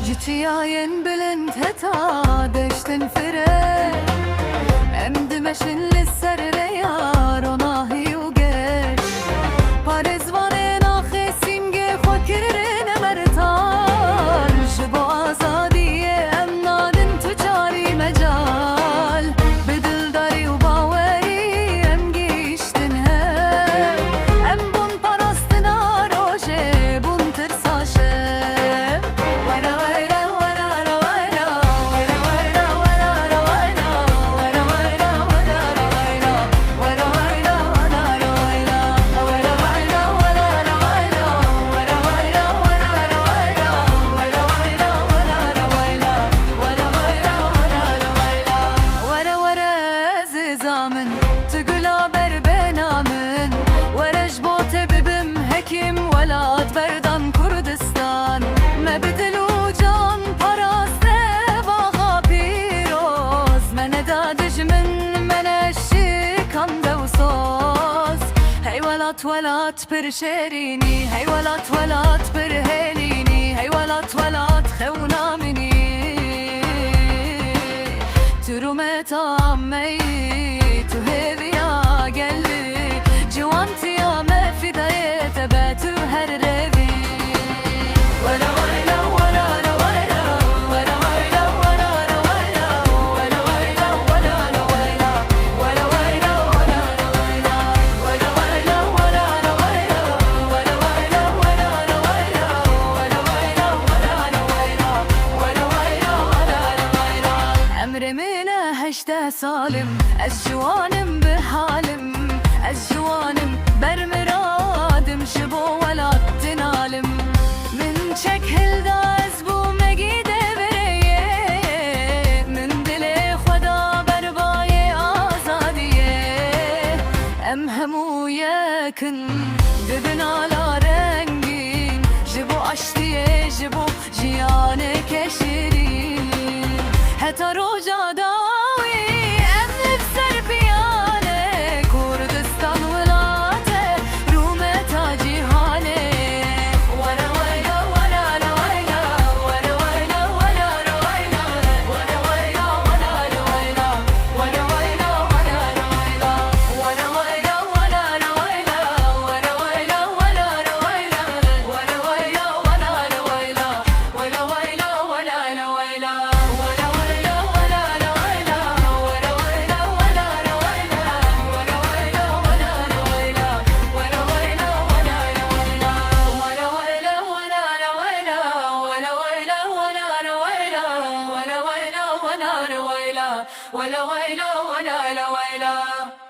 جتياين بلند هتا دشتن فرق اندمشن للسر ريار وناهي وقش بارز وانينا خسيمجي خوكرين مرتال جبو آزادية امنادن تجاري مجال بدل داري وباوري ام گیشتن هم ام بون پرستنا روشه بون ترساشه تقول عبر بنامن ورش بوت ببم هكيم ولاد بردان كردستان ما بدلو جان پراسته باغا پیروز من دادش من الشيكان دوسوز هی ولات پر شيريني هی ولات پر هليني هی ولات خونا مني ترومت عمي تهذي يا قلبي جوانتي يا ما في دايت بات هالرذي ولا ويلا ولا ويلا ولا ويلا ولا ويلا ولا ويلا ولا ويلا ولا ويلا ولا ويلا ولا ويلا ولا ويلا ولا ويلا ولا ويلا ولا ويلا ولا ويلا ولا ويلا ولا امر من هشته سالم الجوانم بحالم الجوانم برمرادم شبو ولا تنالم من شكل داز بو مجيده بريه من دل خدا برباي آزاديه ام همو يكن دبن على رنگين جبو اشتيه جبو جيانك شيرين حتى روجا داوي ام نفسر بيانه كردستان ولاته رومتا جيهانه ولا ويلا ولا ويلا ولا ويلا ولا ويلا ولا ويلا ولا ويلا ولا ويلا ولا ويلا ولا ويلا ولا ويلا ولا ويلا ولا ويلا ولا ويلا ولا ويلا ولا ويلا ولا ويلا ولا ويلا ولا ويلا